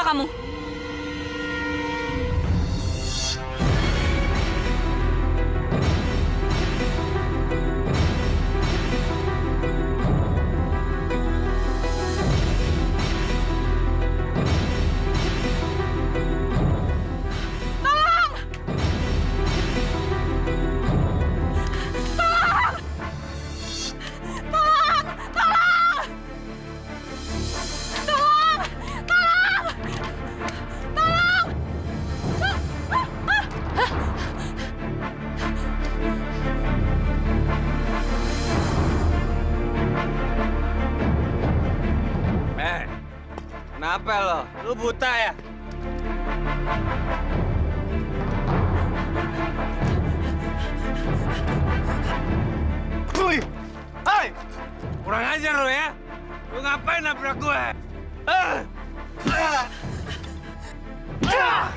Siapa kamu? Kenapa lo? Lu buta ya? Wih! Hai! Kurang ajar lo ya? Lu ngapain nabrak gue? Ah! Ah! Ah!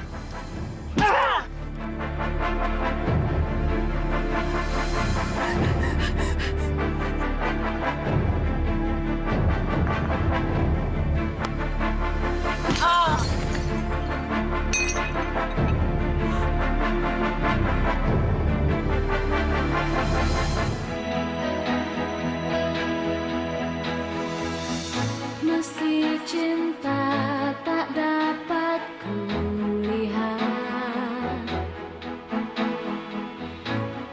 Ah! Meski cinta tak dapat kulihat,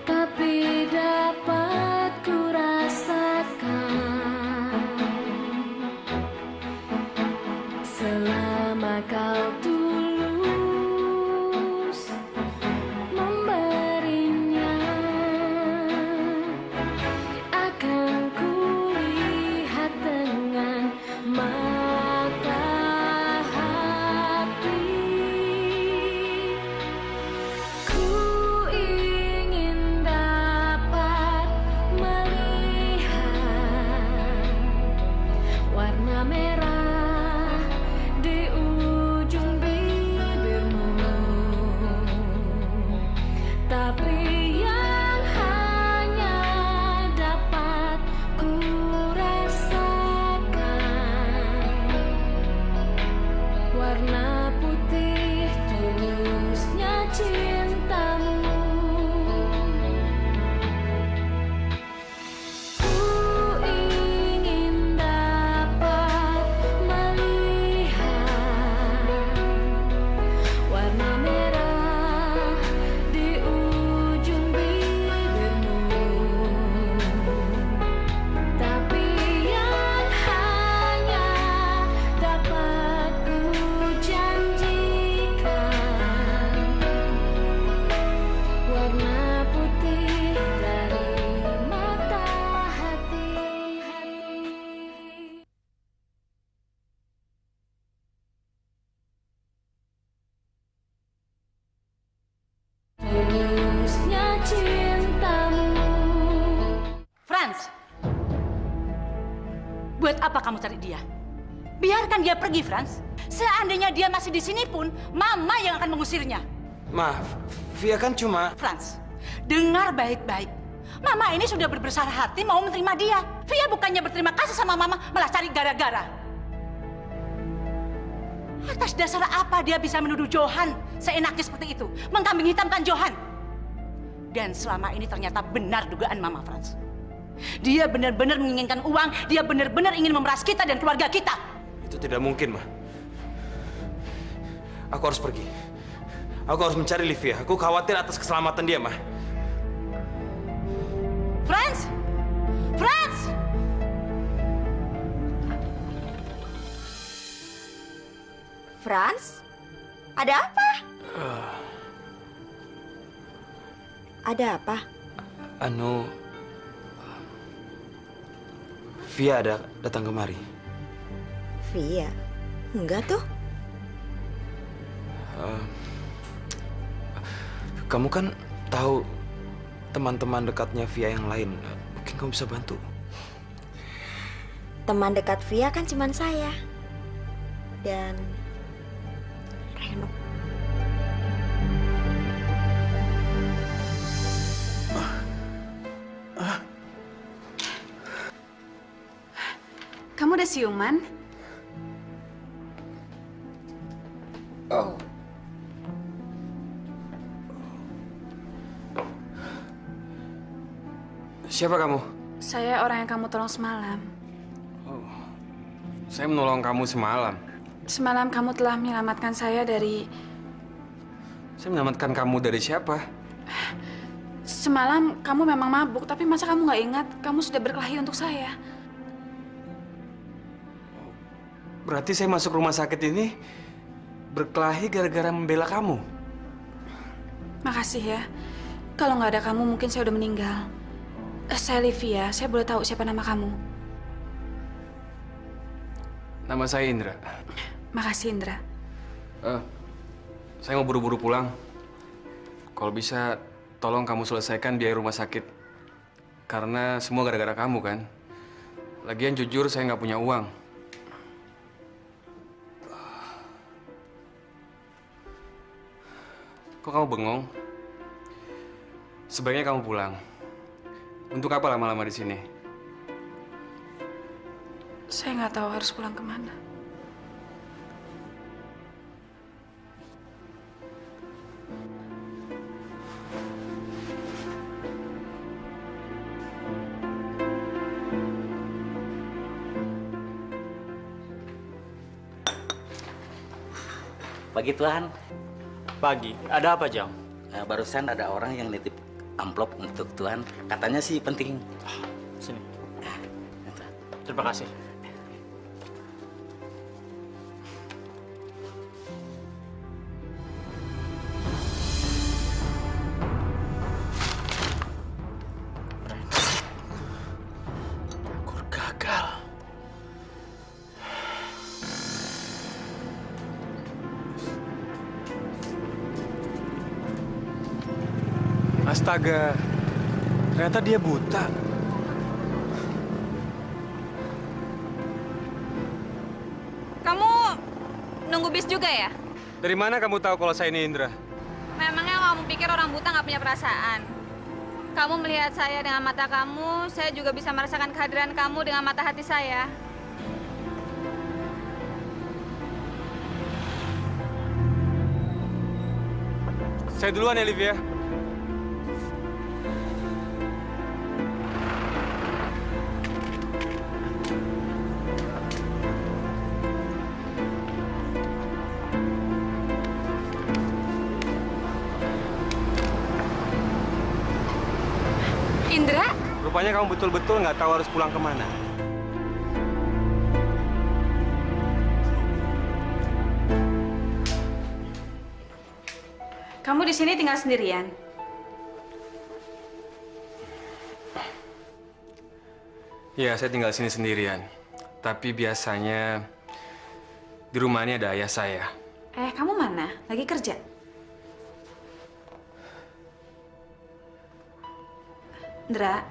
tapi dapat kurasakan. Selama kau tulus memberinya, akan kulihat dengan mata hati. Ku ingin dapat melihat warna merah di ujung bibirmu, tapi yang hanya dapat ku rasakan warna putih tulusnya cintamu. Ku ingin dapat melihat warna merah di ujung bibirmu, tapi yang hanya dapat ku janjikan warna putih dari mata hati. Tulusnya cintamu. Franz! Buat apa kamu cari dia? Biarkan dia pergi, Franz. Seandainya dia masih di sini pun, Mama yang akan mengusirnya. Ma, Via kan cuma... Franz, dengar baik-baik. Mama ini sudah berbesar hati mau menerima dia. Via bukannya berterima kasih sama Mama, malah cari gara-gara. Atas dasar apa dia bisa menuduh Johan seenaknya seperti itu? Mengkambing hitamkan Johan. Dan selama ini ternyata benar dugaan Mama, Franz. Dia benar-benar menginginkan uang, dia benar-benar ingin memeras kita dan keluarga kita. Itu tidak mungkin, Ma. Aku harus pergi. Aku harus mencari Livia. Aku khawatir atas keselamatan dia, Ma. Franz! Franz! Franz? Ada apa? Ada apa? Anu... Via ada datang kemari. Via? Enggak tuh. Kamu kan tahu teman-teman dekatnya Via yang lain. Mungkin kamu bisa bantu. Teman dekat Via kan cuman saya. Dan... Reno. Kamu udah siuman? Siapa kamu? Saya orang yang kamu tolong semalam. Saya menolong kamu semalam. Semalam kamu telah menyelamatkan saya dari... Saya menyelamatkan kamu dari siapa? Semalam kamu memang mabuk, tapi masa kamu nggak ingat kamu sudah berkelahi untuk saya? Berarti saya masuk rumah sakit ini berkelahi gara-gara membela kamu. Makasih ya. Kalau nggak ada kamu, mungkin saya udah meninggal. Saya Livia, saya boleh tahu siapa nama kamu? Nama saya Indra. Makasih, Indra. Saya mau buru-buru pulang. Kalau bisa, tolong kamu selesaikan biaya rumah sakit. Karena semua gara-gara kamu kan. Lagian jujur, saya nggak punya uang. Kok kamu bengong? Sebaiknya kamu pulang. Untuk apa lama-lama di sini? Saya nggak tahu harus pulang kemana. Pagi Tuhan. Pagi, ada apa Jam? Barusan ada orang yang nitip amplop untuk Tuhan. Katanya sih penting. Sini. Terima kasih. Kur gagal. Astaga, ternyata dia buta. Kamu nunggu bis juga ya? Dari mana kamu tahu kalau saya ini Indra? Memangnya kamu pikir orang buta nggak punya perasaan? Kamu melihat saya dengan mata kamu, saya juga bisa merasakan kehadiran kamu dengan mata hati saya. Saya duluan ya, Livia. Indra? Rupanya kamu betul-betul nggak tahu harus pulang kemana. Kamu di sini tinggal sendirian? Iya, saya tinggal sini sendirian. Tapi biasanya di rumah ini ada ayah saya. Kamu mana? Lagi kerja? Indra,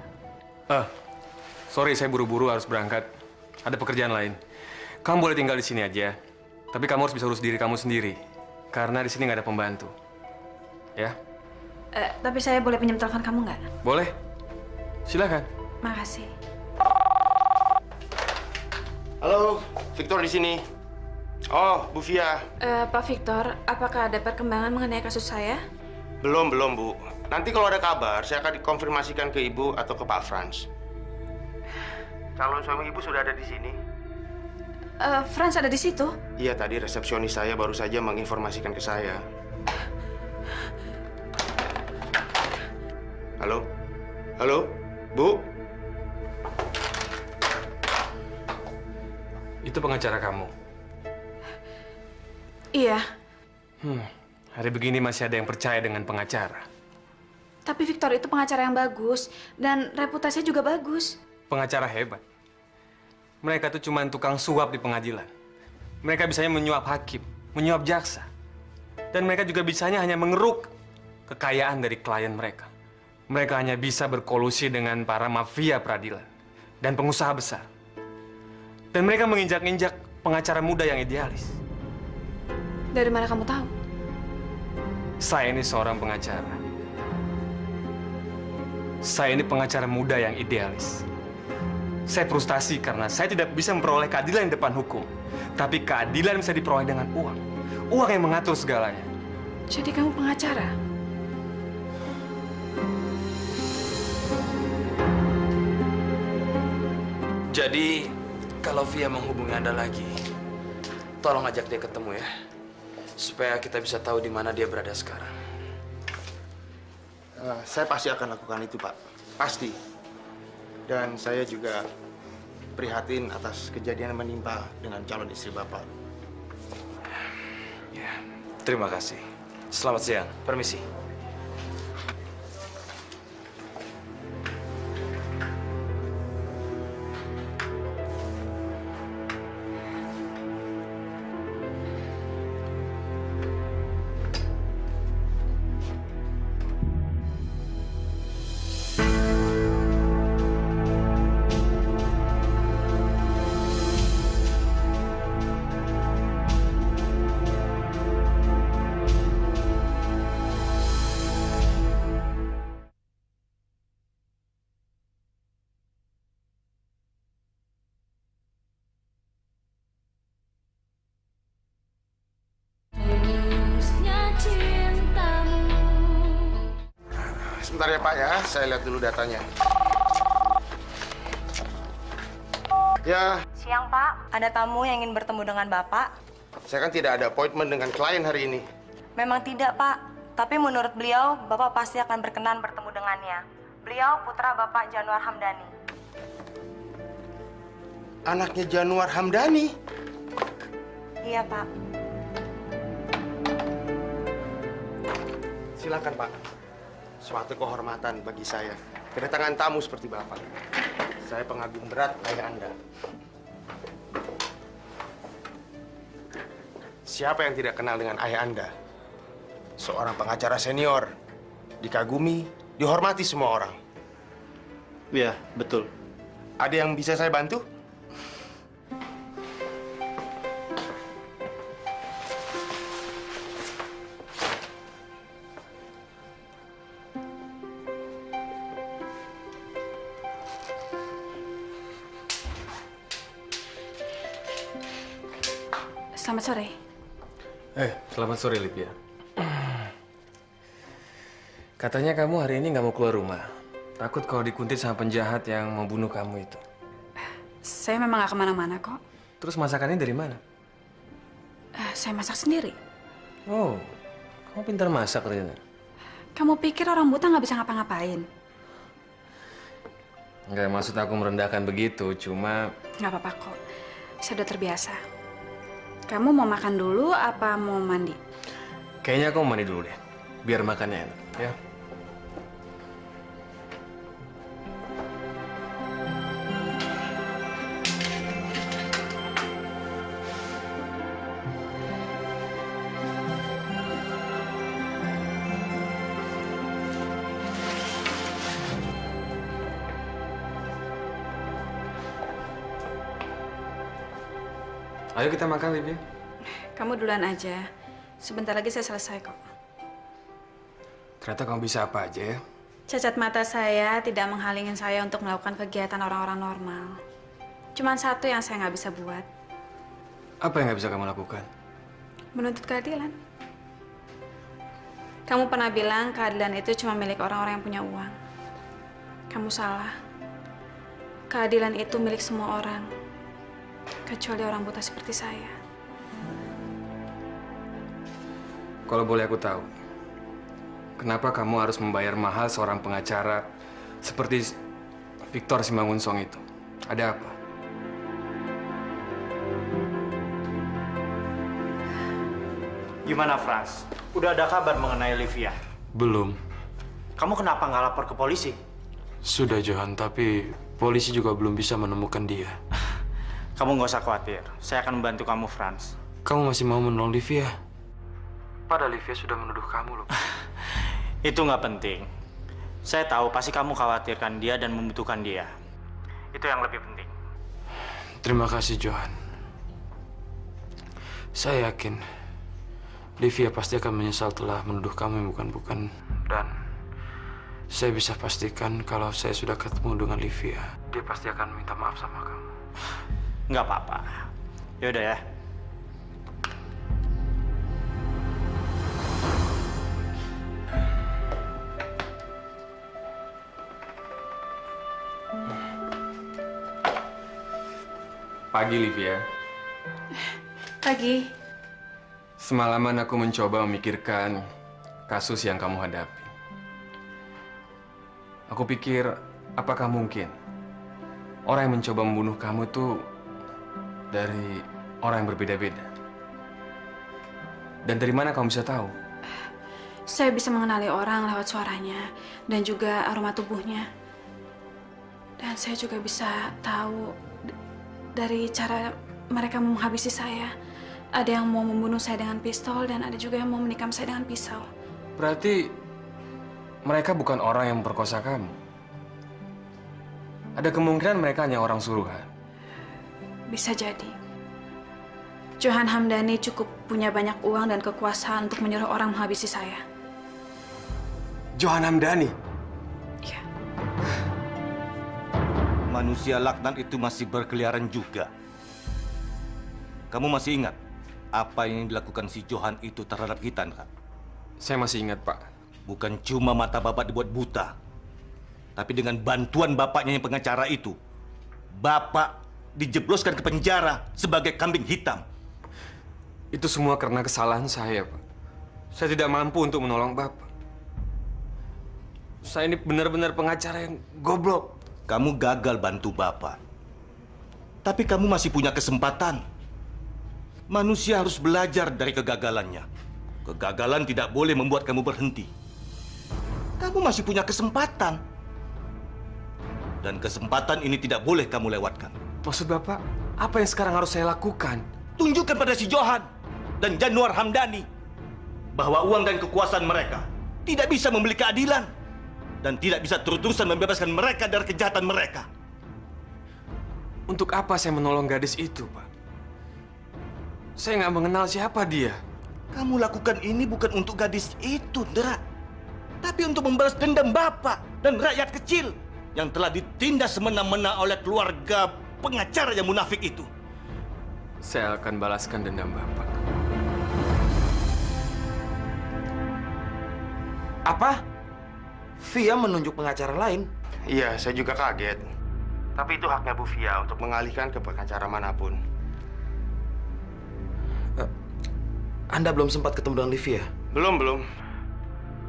Sorry, saya buru-buru harus berangkat. Ada pekerjaan lain. Kamu boleh tinggal di sini aja. Tapi kamu harus bisa urus diri kamu sendiri. Karena di sini nggak ada pembantu. Ya? tapi saya boleh pinjam telepon kamu nggak? Boleh. Silakan. Makasih. Halo, Victor di sini. Oh, Bu Via. Pak Victor, apakah ada perkembangan mengenai kasus saya? Belum, Bu. Nanti kalau ada kabar, saya akan dikonfirmasikan ke Ibu atau ke Pak Franz. Calon suami Ibu sudah ada di sini. Franz ada di situ? Iya, tadi resepsionis saya baru saja menginformasikan ke saya. Halo? Halo? Bu? Itu pengacara kamu. Iya. Hari begini masih ada yang percaya dengan pengacara. Tapi Victor itu pengacara yang bagus dan reputasinya juga bagus. Pengacara hebat. Mereka tuh cuma tukang suap di pengadilan. Mereka bisanya menyuap hakim, menyuap jaksa. Dan mereka juga bisanya hanya mengeruk kekayaan dari klien mereka. Mereka hanya bisa berkolusi dengan para mafia peradilan dan pengusaha besar. Dan mereka menginjak-injak pengacara muda yang idealis. Dari mana kamu tahu? Saya ini seorang pengacara. Saya ini pengacara muda yang idealis. Saya frustasi karena saya tidak bisa memperoleh keadilan di depan hukum. Tapi keadilan bisa diperoleh dengan uang. Uang yang mengatur segalanya. Jadi kamu pengacara? Jadi, kalau Via menghubungi Anda lagi, tolong ajak dia ketemu ya. Supaya kita bisa tahu di mana dia berada sekarang. Saya pasti akan lakukan itu, Pak. Pasti. Dan saya juga prihatin atas kejadian yang menimpa dengan calon istri Bapak. Ya, terima kasih. Selamat siang. Permisi. Tulusnya cintamu. Sebentar ya, Pak ya. Saya lihat dulu datanya. Ya, Siang, Pak. Ada tamu yang ingin bertemu dengan Bapak? saya kan tidak ada appointment dengan klien hari ini. Memang tidak, Pak. Tapi menurut beliau, Bapak pasti akan berkenan bertemu dengannya. Beliau putra Bapak Januar Hamdani. Anaknya Januar Hamdani? Iya, Pak. Silakan, Pak. Suatu kehormatan bagi saya. Kedatangan tamu seperti Bapak. Saya pengagum berat ayah Anda. Siapa yang tidak kenal dengan ayah Anda? Seorang pengacara senior. Dikagumi, dihormati semua orang. Iya, betul. Ada yang bisa saya bantu? Selamat sore. Selamat sore, Livia. Katanya kamu hari ini nggak mau keluar rumah. Takut kalau dikuntit sama penjahat yang mau bunuh kamu itu. Saya memang nggak kemana-mana kok. Terus masakannya dari mana? Saya masak sendiri. Oh, kamu pintar masak, Rina. Kamu pikir orang buta nggak bisa ngapa-ngapain? Nggak maksud aku merendahkan begitu, cuma... Nggak apa-apa kok. Saya udah terbiasa. Kamu mau makan dulu apa mau mandi? Kayaknya aku mau mandi dulu deh, biar makannya enak, ya. Ayo kita makan, Livia. Kamu duluan aja. Sebentar lagi saya selesai kok. Ternyata kamu bisa apa aja ya. Cacat mata saya tidak menghalangi saya untuk melakukan kegiatan orang-orang normal. Cuman satu yang saya nggak bisa buat. Apa yang nggak bisa kamu lakukan? Menuntut keadilan. Kamu pernah bilang keadilan itu cuma milik orang-orang yang punya uang. Kamu salah. Keadilan itu milik semua orang. Kecuali orang buta seperti saya. Kalau boleh aku tahu, kenapa kamu harus membayar mahal seorang pengacara seperti Victor Simangunsong itu? Ada apa? Gimana, Frans? Udah ada kabar mengenai Livia? Belum. Kamu kenapa nggak lapor ke polisi? Sudah, Johan, tapi polisi juga belum bisa menemukan dia. Kamu nggak usah khawatir. Saya akan membantu kamu, Frans. Kamu masih mau menolong Livia? Padahal Livia sudah menuduh kamu loh. Itu nggak penting. Saya tahu pasti kamu khawatirkan dia dan membutuhkan dia. Itu yang lebih penting. Terima kasih, Johan. Saya yakin Livia pasti akan menyesal telah menuduh kamu yang bukan-bukan. Dan saya bisa pastikan kalau saya sudah ketemu dengan Livia, dia pasti akan minta maaf sama kamu. Nggak apa-apa. Yaudah ya. Pagi, Livia. Pagi. Semalaman aku mencoba memikirkan kasus yang kamu hadapi. Aku pikir, apakah mungkin orang yang mencoba membunuh kamu itu dari orang yang berbeda-beda? Dan dari mana kamu bisa tahu? Saya bisa mengenali orang lewat suaranya dan juga aroma tubuhnya. Dan saya juga bisa tahu dari cara mereka menghabisi saya. Ada yang mau membunuh saya dengan pistol dan ada juga yang mau menikam saya dengan pisau. Berarti mereka bukan orang yang memperkosa kamu. Ada kemungkinan mereka hanya orang suruhan. Bisa jadi. Johan Hamdani cukup punya banyak uang dan kekuasaan untuk menyuruh orang menghabisi saya. Johan Hamdani? Iya. Manusia laknat itu masih berkeliaran juga. Kamu masih ingat apa yang dilakukan si Johan itu terhadap kita, Ndra? Saya masih ingat, Pak. Bukan cuma mata Bapak dibuat buta, tapi dengan bantuan Bapaknya yang pengacara itu, Bapak dijebloskan ke penjara sebagai kambing hitam. Itu semua karena kesalahan saya, Pak. Saya tidak mampu untuk menolong Bapak. Saya ini benar-benar pengacara yang goblok. Kamu gagal bantu Bapak. Tapi kamu masih punya kesempatan. Manusia harus belajar dari kegagalannya. Kegagalan tidak boleh membuat kamu berhenti. Kamu masih punya kesempatan. Dan kesempatan ini tidak boleh kamu lewatkan. Maksud Bapak, apa yang sekarang harus saya lakukan? Tunjukkan pada si Johan dan Januar Hamdani bahwa uang dan kekuasaan mereka tidak bisa membeli keadilan dan tidak bisa terus-terusan membebaskan mereka dari kejahatan mereka. Untuk apa saya menolong gadis itu, Pak? Saya nggak mengenal siapa dia. Kamu lakukan ini bukan untuk gadis itu, Ndra. Tapi untuk membalas dendam Bapak dan rakyat kecil yang telah ditindas semena-mena oleh keluarga pengacara yang munafik itu. Saya akan balaskan dendam Bapak. Apa? Via menunjuk pengacara lain? Iya, saya juga kaget. Tapi itu haknya Bu Via untuk mengalihkan ke pengacara manapun. Anda belum sempat ketemu dengan Livia? Belum.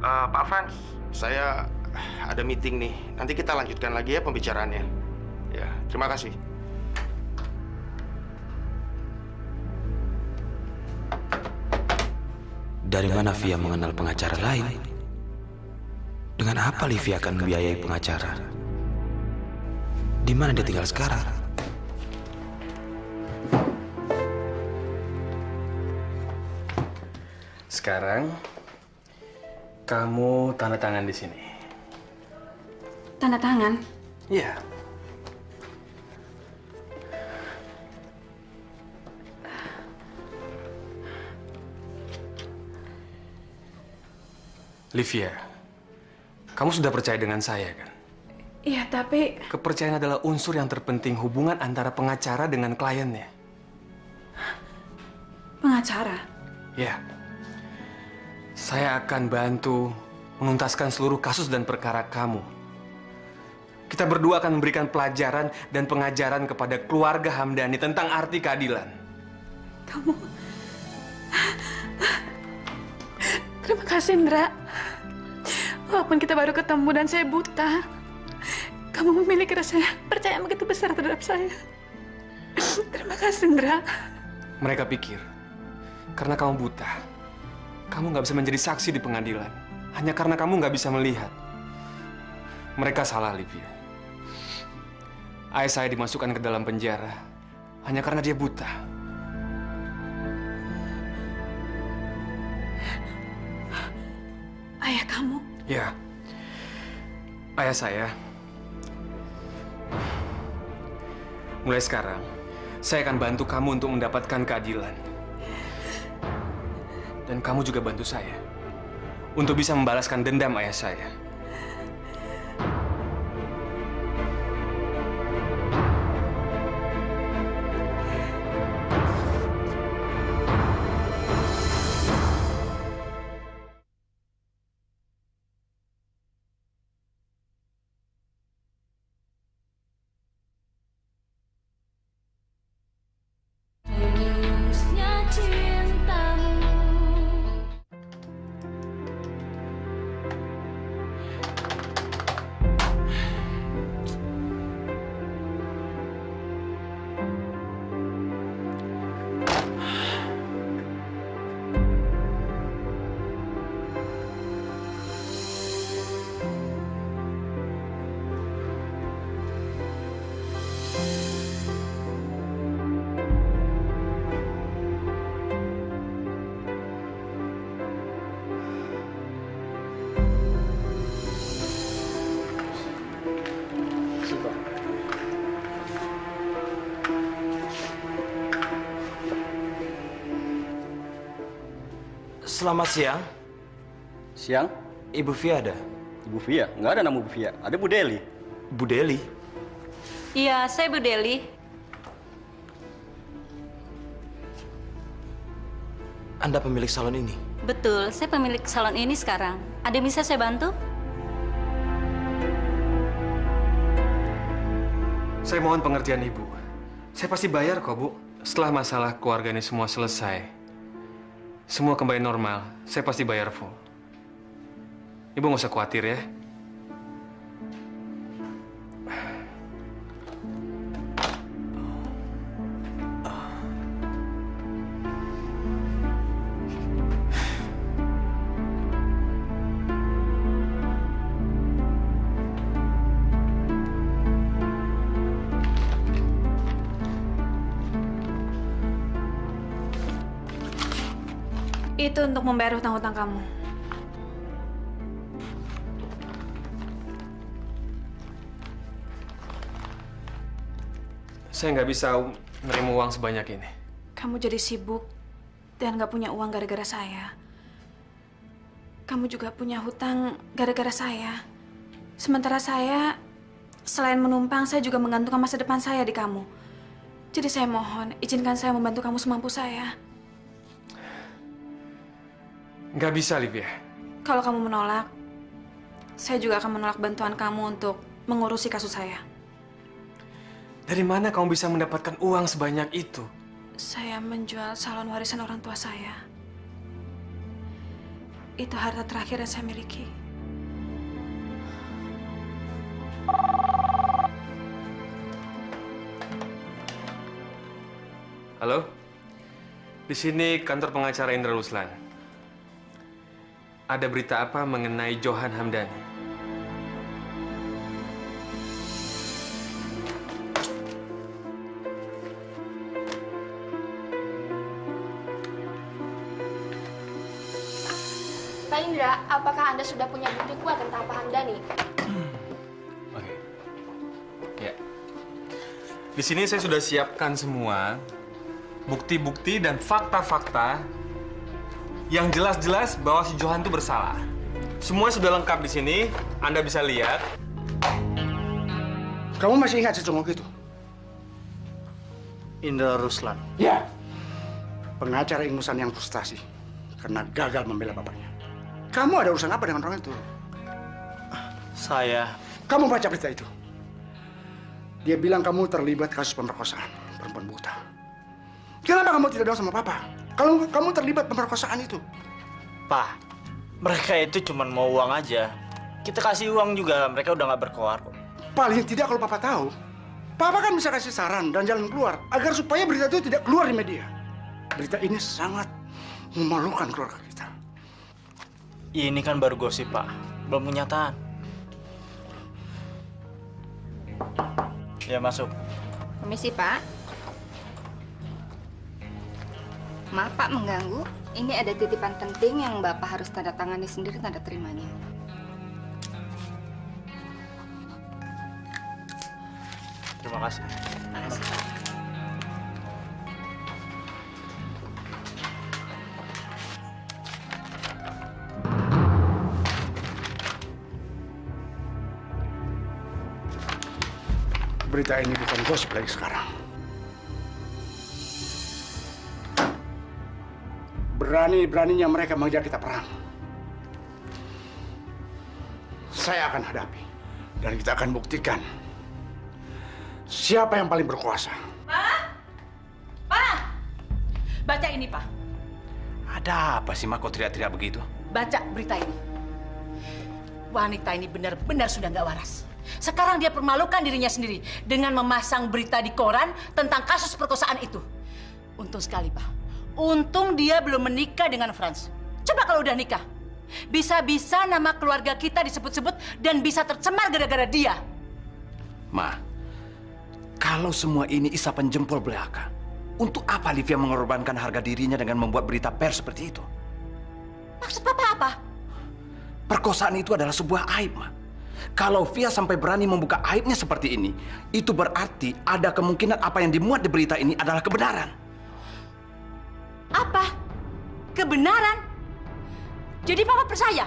Pak Frans, saya ada meeting nih. Nanti kita lanjutkan lagi ya pembicaraannya. Ya, terima kasih. Dari mana Via mengenal pengacara lain? Dengan apa Livia akan membiayai pengacara? Di mana dia tinggal sekarang? Sekarang, kamu tanda tangan di sini. Tanda tangan? Iya. Livia, kamu sudah percaya dengan saya, kan? Iya, tapi... Kepercayaan adalah unsur yang terpenting hubungan antara pengacara dengan kliennya. Pengacara? Ya. Saya akan bantu menuntaskan seluruh kasus dan perkara kamu. Kita berdua akan memberikan pelajaran dan pengajaran kepada keluarga Hamdani tentang arti keadilan. Kamu... Terima kasih, Ndra. Walaupun kita baru ketemu dan saya buta, kamu memiliki rasa percaya yang begitu besar terhadap saya. Terima kasih, Ndra. Mereka pikir, karena kamu buta, kamu nggak bisa menjadi saksi di pengadilan. Hanya karena kamu nggak bisa melihat. Mereka salah, Livia. Ayah saya dimasukkan ke dalam penjara hanya karena dia buta. Ayah kamu? Ya, ayah saya. Mulai sekarang, saya akan bantu kamu untuk mendapatkan keadilan. Dan kamu juga bantu saya untuk bisa membalaskan dendam ayah saya. Selamat siang. Siang? Ibu Via ada? Ibu Via? Nggak ada nama Bu Via. Ada Bu Deli. Bu Deli? Iya, saya Bu Deli. Anda pemilik salon ini? Betul, saya pemilik salon ini sekarang. Ada yang bisa saya bantu? Saya mohon pengertian Ibu. Saya pasti bayar kok, Bu. Setelah masalah keluarga ini semua selesai, semua kembali normal, saya pasti bayar full. Ibu nggak usah khawatir ya. Itu untuk membayar hutang-hutang kamu. Saya nggak bisa menerima uang sebanyak ini. Kamu jadi sibuk dan nggak punya uang gara-gara saya. Kamu juga punya hutang gara-gara saya. Sementara saya, selain menumpang, saya juga menggantungkan masa depan saya di kamu. Jadi saya mohon, izinkan saya membantu kamu semampu saya. Nggak bisa, Livia. Kalau kamu menolak, saya juga akan menolak bantuan kamu untuk mengurusi kasus saya. Dari mana kamu bisa mendapatkan uang sebanyak itu? Saya menjual salon warisan orang tua saya. Itu harta terakhir yang saya miliki. Halo? Di sini kantor pengacara Indra Ruslan. Ada berita apa mengenai Johan Hamdani? Pak Indra, apakah Anda sudah punya bukti kuat tentang Pak Hamdani? Oke. Ya. Di sini saya sudah siapkan semua bukti-bukti dan fakta-fakta yang jelas-jelas bahwa si Johan itu bersalah. Semua sudah lengkap di sini. Anda bisa lihat. Kamu masih ingat si congok itu? Indra Ruslan. Ya. Pengacara ingusan yang frustasi karena gagal membela bapaknya. Kamu ada urusan apa dengan orang itu? Saya. Kamu baca berita itu. Dia bilang kamu terlibat kasus pemerkosaan perempuan buta. Kenapa kamu tidak bilang sama papa? Kalau kamu terlibat pemerkosaan itu. Pak, mereka itu cuma mau uang aja. Kita kasih uang juga, mereka udah nggak berkoar kok. Paling tidak kalau papa tahu, papa kan bisa kasih saran dan jalan keluar agar supaya berita itu tidak keluar di media. Berita ini sangat memalukan keluarga kita. Ini kan baru gosip, Pak. Belum kenyataan. Ya, masuk. Permisi, Pak. Maaf, Pak, mengganggu. Ini ada titipan penting yang Bapak harus tanda tangani sendiri tanda terimanya. Terima kasih. Terima kasih, Pak. Berita ini bukan gosip lagi sekarang. Berani-beraninya mereka mengajak kita perang. Saya akan hadapi. Dan kita akan buktikan siapa yang paling berkuasa. Pak! Pak! Baca ini, Pak. Ada apa sih, Ma? Kok teriak-teriak begitu? Baca berita ini. Wanita ini benar-benar sudah nggak waras. Sekarang dia permalukan dirinya sendiri dengan memasang berita di koran tentang kasus perkosaan itu. Untung sekali, Pak. Untung dia belum menikah dengan Franz. Coba kalau udah nikah, bisa-bisa nama keluarga kita disebut-sebut dan bisa tercemar gara-gara dia. Ma, kalau semua ini isapan jempol belaka, untuk apa Livia mengorbankan harga dirinya dengan membuat berita pers seperti itu? Maksud Papa apa? Perkosaan itu adalah sebuah aib, Ma. Kalau Via sampai berani membuka aibnya seperti ini, itu berarti ada kemungkinan apa yang dimuat di berita ini adalah kebenaran. Apa? Kebenaran? Jadi Papa percaya?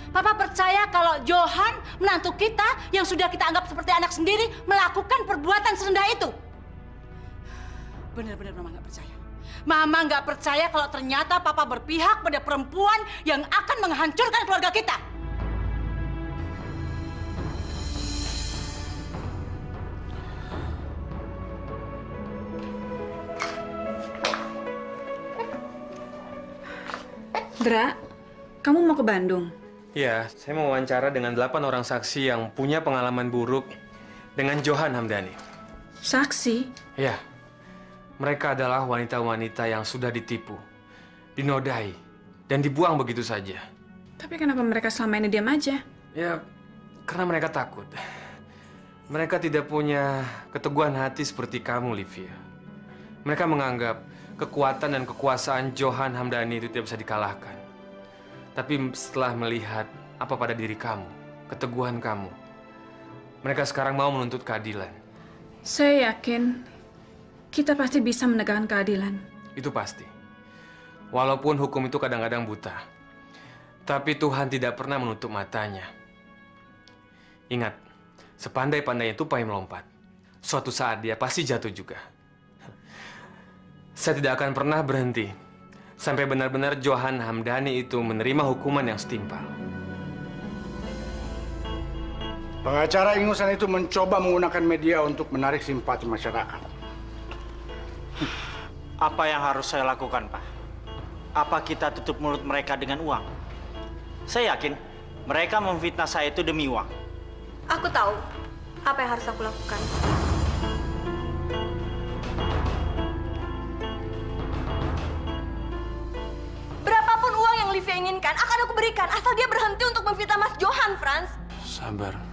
Papa percaya kalau Johan, menantu kita yang sudah kita anggap seperti anak sendiri, melakukan perbuatan serendah itu? Benar-benar Mama nggak percaya. Mama nggak percaya kalau ternyata Papa berpihak pada perempuan yang akan menghancurkan keluarga kita. Dra, kamu mau ke Bandung? Ya, saya mau wawancara dengan 8 orang saksi yang punya pengalaman buruk dengan Johan Hamdani. Saksi? Ya, mereka adalah wanita-wanita yang sudah ditipu, dinodai, dan dibuang begitu saja. Tapi kenapa mereka selama ini diam aja? Ya, karena mereka takut. Mereka tidak punya keteguhan hati seperti kamu, Livia. Mereka menganggap kekuatan dan kekuasaan Johan Hamdani itu tidak bisa dikalahkan. Tapi setelah melihat apa pada diri kamu, keteguhan kamu, mereka sekarang mau menuntut keadilan. Saya yakin kita pasti bisa menegakkan keadilan. Itu pasti. Walaupun hukum itu kadang-kadang buta, tapi Tuhan tidak pernah menutup matanya. Ingat, sepandai-pandainya tupai melompat, suatu saat dia pasti jatuh juga. Saya tidak akan pernah berhenti sampai benar-benar Johan Hamdani itu menerima hukuman yang setimpal. Pengacara ingusan itu mencoba menggunakan media untuk menarik simpati masyarakat. Apa yang harus saya lakukan, Pak? Apa kita tutup mulut mereka dengan uang? Saya yakin mereka memfitnah saya itu demi uang. Aku tahu apa yang harus aku lakukan. Berapapun uang yang Livia inginkan akan aku berikan asal dia berhenti untuk memfitnah Mas Johan, Franz.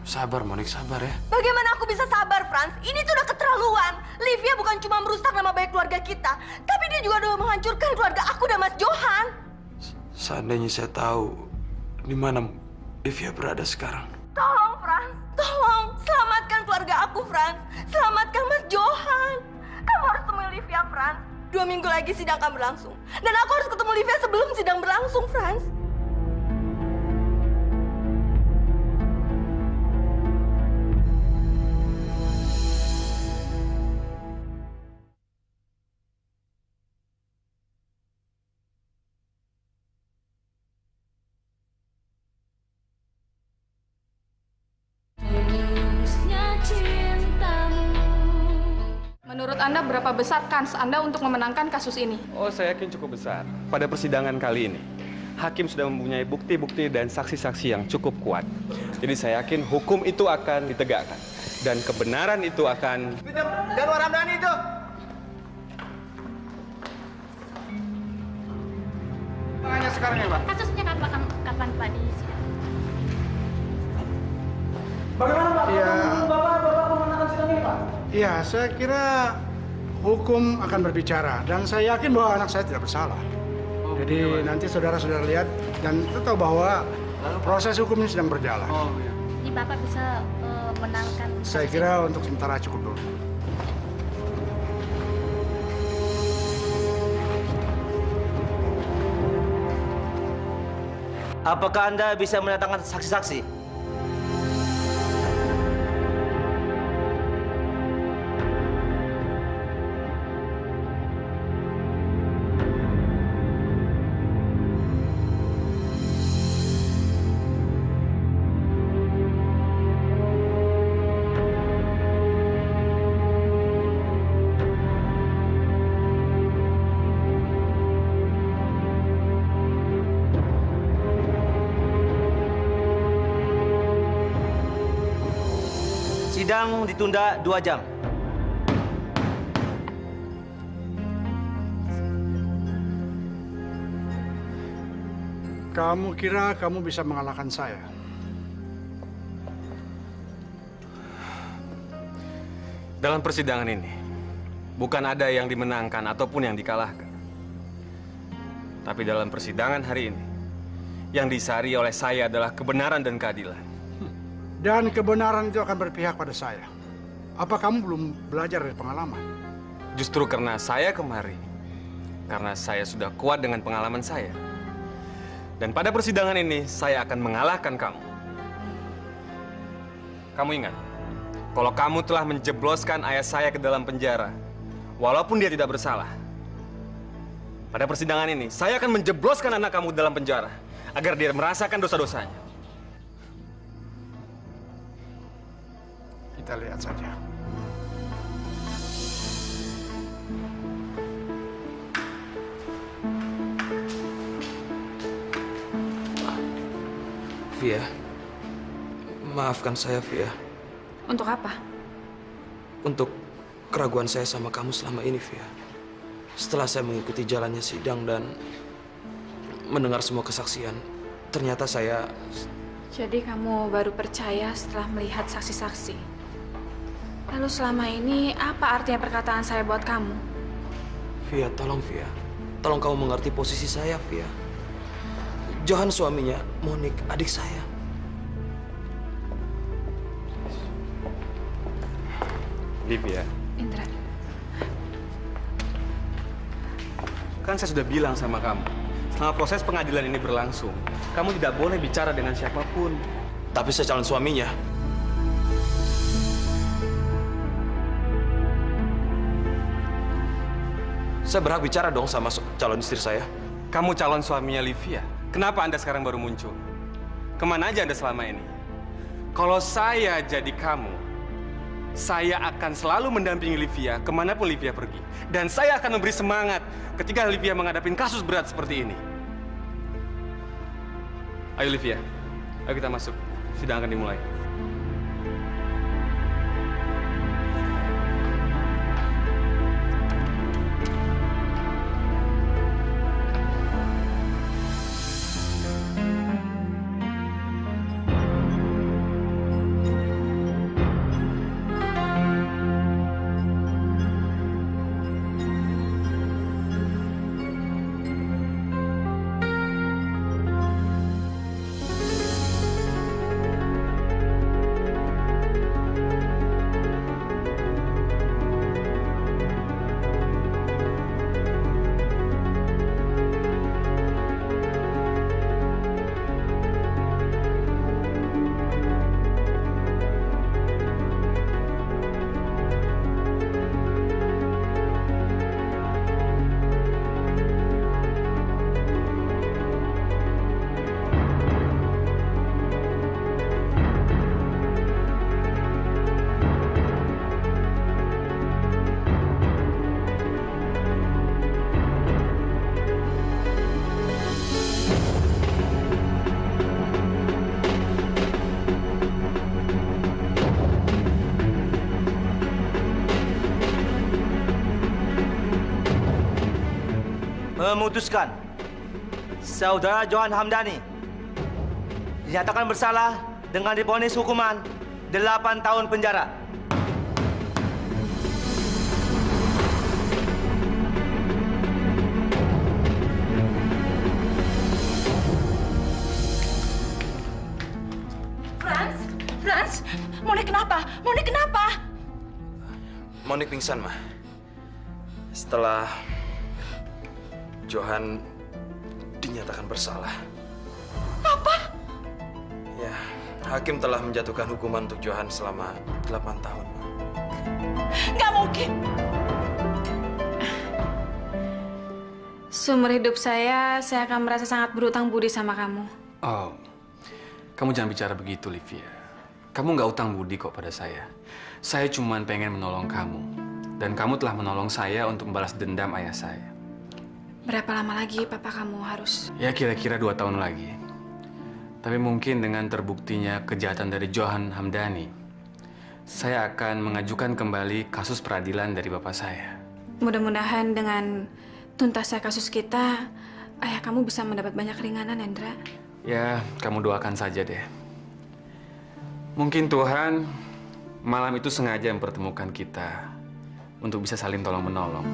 Sabar Monik, sabar ya. Bagaimana aku bisa sabar, Franz? Ini tuh udah keterlaluan. Livia bukan cuma merusak nama baik keluarga kita, tapi dia juga udah menghancurkan keluarga aku dan Mas Johan. Seandainya saya tahu di mana Livia berada sekarang. Tolong, Franz. Tolong, selamatkan keluarga aku, Franz. Selamatkan Mas Johan. Kamu harus temui Livia, Franz. 2 minggu lagi sidang akan berlangsung. Dan aku harus ketemu Livia sebelum sidang berlangsung, Franz. Menurut Anda berapa besar kans Anda untuk memenangkan kasus ini? Oh, saya yakin cukup besar. Pada persidangan kali ini, hakim sudah mempunyai bukti-bukti dan saksi-saksi yang cukup kuat. Jadi saya yakin hukum itu akan ditegakkan. Dan kebenaran itu akan... Januar Hamdani itu! Tanya sekarang ya, Pak. Kasusnya kapan Pak diisi? Bagaimana, Pak? Bapak memenangkan sidang ini, Pak? Iya, saya kira hukum akan berbicara. Dan saya yakin bahwa anak saya tidak bersalah. Jadi nanti saudara-saudara lihat dan kita tahu bahwa proses hukum ini sedang berjalan. Jadi Bapak bisa menangkan. Saya kira untuk sementara cukup dulu. Apakah Anda bisa mendatangkan saksi-saksi? Sidang ditunda 2 jam. Kamu kira kamu bisa mengalahkan saya? Dalam persidangan ini, bukan ada yang dimenangkan ataupun yang dikalahkan. Tapi dalam persidangan hari ini, yang disari oleh saya adalah kebenaran dan keadilan. Dan kebenaran itu akan berpihak pada saya. Apa kamu belum belajar dari pengalaman? Justru karena saya kemari, karena saya sudah kuat dengan pengalaman saya. Dan pada persidangan ini, saya akan mengalahkan kamu. Kamu ingat, kalau kamu telah menjebloskan ayah saya ke dalam penjara, walaupun dia tidak bersalah. Pada persidangan ini, saya akan menjebloskan anak kamu ke dalam penjara, agar dia merasakan dosa-dosanya. Kita lihat saja. Via, maafkan saya, Via. Untuk apa? Untuk keraguan saya sama kamu selama ini, Via. Setelah saya mengikuti jalannya sidang dan mendengar semua kesaksian, ternyata saya... Jadi kamu baru percaya setelah melihat saksi-saksi. Lalu selama ini apa artinya perkataan saya buat kamu? Via, tolong, Via. Tolong kamu mengerti posisi saya, Via. Johan suaminya, Monik, adik saya. Livia, Indra. kan saya sudah bilang sama kamu, selama proses pengadilan ini berlangsung, kamu tidak boleh bicara dengan siapapun. Tapi saya calon suaminya. Saya berhak bicara dong sama calon istri saya. Kamu calon suaminya Livia. Kenapa Anda sekarang baru muncul? Kemana aja Anda selama ini? Kalau saya jadi kamu, saya akan selalu mendampingi Livia kemanapun Livia pergi. Dan saya akan memberi semangat ketika Livia menghadapi kasus berat seperti ini. Ayo Livia, ayo kita masuk. Sidang akan dimulai. Memutuskan Saudara Johan Hamdani dinyatakan bersalah dengan divonis hukuman 8 tahun penjara. Frans, Monik kenapa? Monik kenapa? Monik pingsan, Ma. Setelah Johan dinyatakan bersalah. Apa? Ya, hakim telah menjatuhkan hukuman untuk Johan selama 8 tahun. Nggak mungkin. Seumur hidup saya akan merasa sangat berutang budi sama kamu. Oh, kamu jangan bicara begitu, Livia. Kamu nggak utang budi kok pada saya. Saya cuma pengen menolong kamu. Dan kamu telah menolong saya untuk membalas dendam ayah saya. Berapa lama lagi papa kamu harus? Ya kira-kira 2 tahun lagi. Tapi mungkin dengan terbuktinya kejahatan dari Johan Hamdani, saya akan mengajukan kembali kasus peradilan dari bapak saya. Mudah-mudahan dengan tuntasnya kasus kita, ayah kamu bisa mendapat banyak keringanan, Hendra. Ya, kamu doakan saja deh. Mungkin Tuhan malam itu sengaja mempertemukan kita untuk bisa saling tolong-menolong.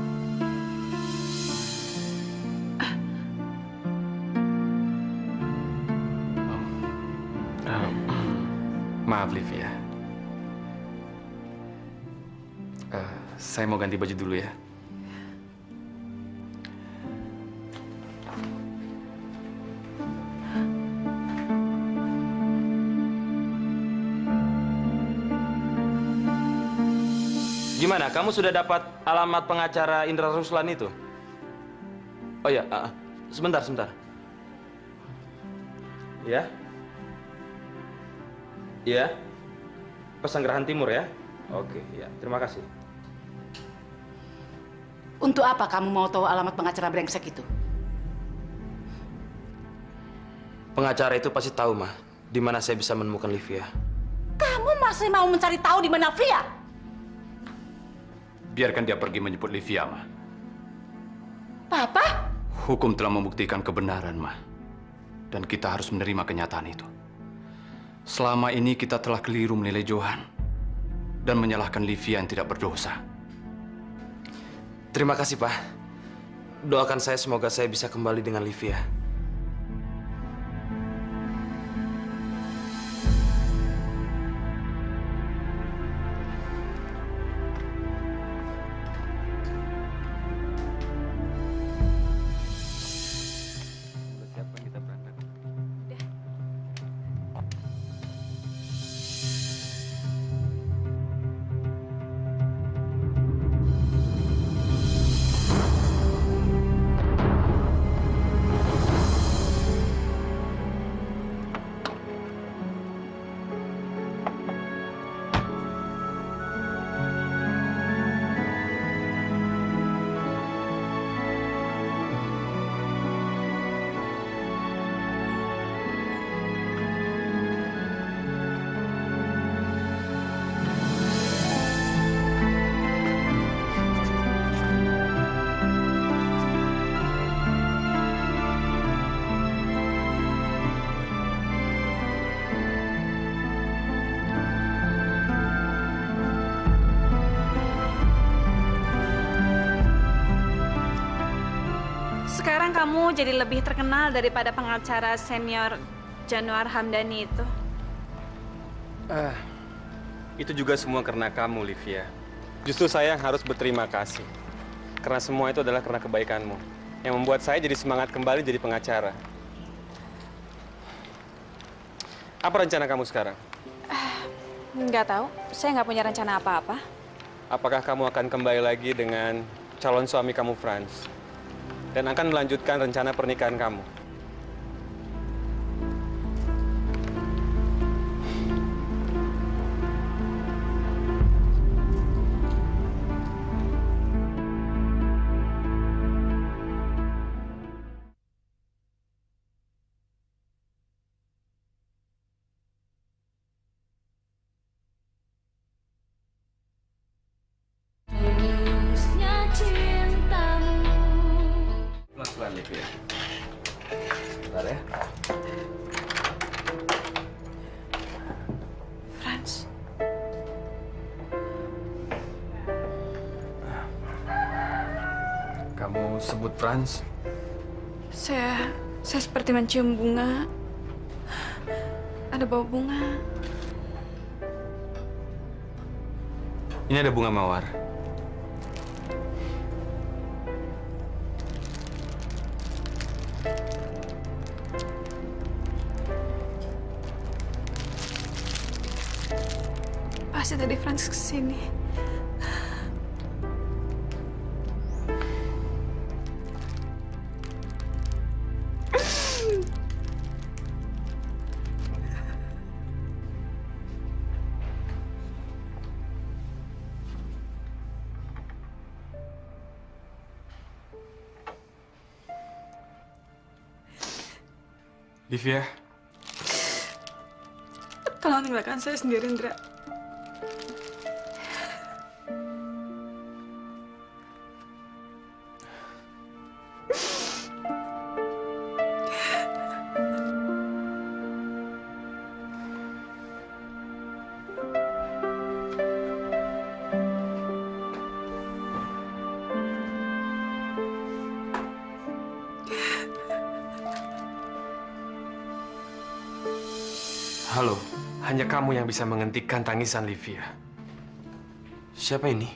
Maaf, Livia. Saya mau ganti baju dulu ya. Gimana? Kamu sudah dapat alamat pengacara Indra Ruslan itu? Oh ya, sebentar. Ya? Iya? Pesanggerahan Timur ya? Oke, ya. Terima kasih. Untuk apa kamu mau tahu alamat pengacara brengsek itu? Pengacara itu pasti tahu, Ma, di mana saya bisa menemukan Livia. Kamu masih mau mencari tahu di mana Via? Biarkan dia pergi menyebut Livia, Ma. Papa? Hukum telah membuktikan kebenaran, Ma. Dan kita harus menerima kenyataan itu. Selama ini kita telah keliru menilai Johan dan menyalahkan Livia yang tidak berdosa. Terima kasih, Pak. Doakan saya semoga saya bisa kembali dengan Livia. Sekarang kamu jadi lebih terkenal daripada pengacara senior Januar Hamdani itu. Itu juga semua karena kamu, Livia. Justru saya yang harus berterima kasih. Karena semua itu adalah karena kebaikanmu. Yang membuat saya jadi semangat kembali jadi pengacara. Apa rencana kamu sekarang? Nggak tahu, saya nggak punya rencana apa-apa. Apakah kamu akan kembali lagi dengan calon suami kamu, Franz? Dan akan melanjutkan rencana pernikahan kamu? Pelan-pelan, Livia. Bentar ya. Franz. Kamu sebut Franz? Saya seperti mencium bunga. Ada bau bunga. Ini ada bunga mawar. Pasti tadi Franz kesini. Livia, Tolong tinggalkan saya sendiri, Indra. halo. Hanya kamu yang bisa menghentikan tangisan Livia. Siapa ini?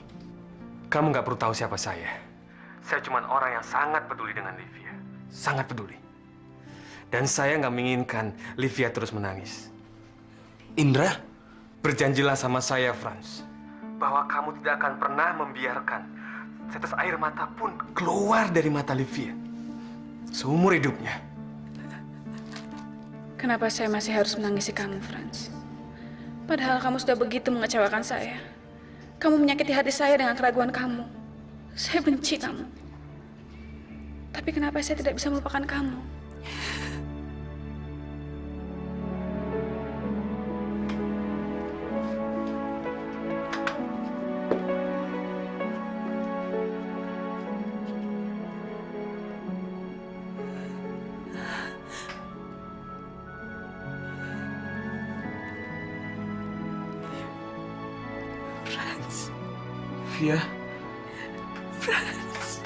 Kamu nggak perlu tahu siapa saya. Saya cuma orang yang sangat peduli dengan Livia. Sangat peduli. Dan saya nggak menginginkan Livia terus menangis. Indra? Berjanjilah sama saya, Franz. bahwa kamu tidak akan pernah membiarkan setetes air mata pun keluar dari mata Livia seumur hidupnya. Kenapa saya masih harus menangisi kamu, Franz? Padahal kamu sudah begitu mengecewakan saya. Kamu menyakiti hati saya dengan keraguan kamu. Saya benci kamu. Tapi kenapa saya tidak bisa melupakan kamu? Franz. Via. Franz.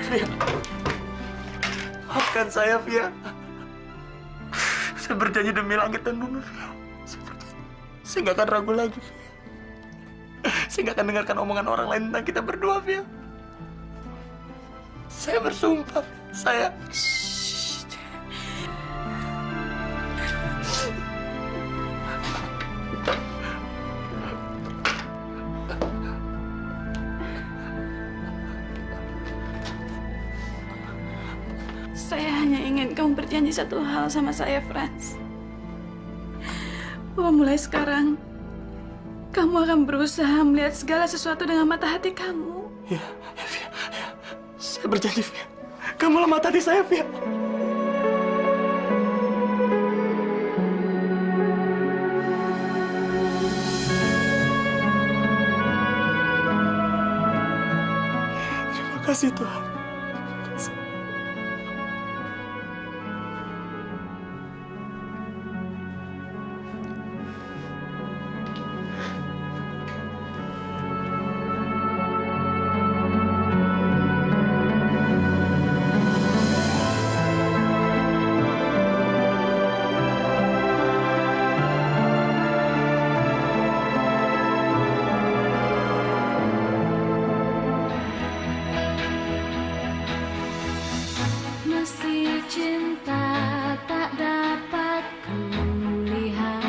Via. Maafkan saya, Via. Saya berjanji demi langit dan bumi, Via. Saya nggak akan ragu lagi, Via. Saya nggak akan dengarkan omongan orang lain tentang kita berdua, Via. Saya bersumpah, Via. Saya... Saya hanya ingin kamu berjanji satu hal sama saya, Franz. Bahwa mulai sekarang, kamu akan berusaha melihat segala sesuatu dengan mata hati kamu. Ya, Via. Ya. Saya berjanji, Via. Kamulah mata hati saya, Via. Terima kasih, Tuhan. Meski cinta tak dapat kulihat,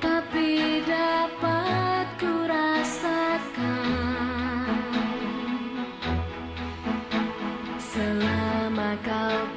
tapi dapat kurasakan selama kau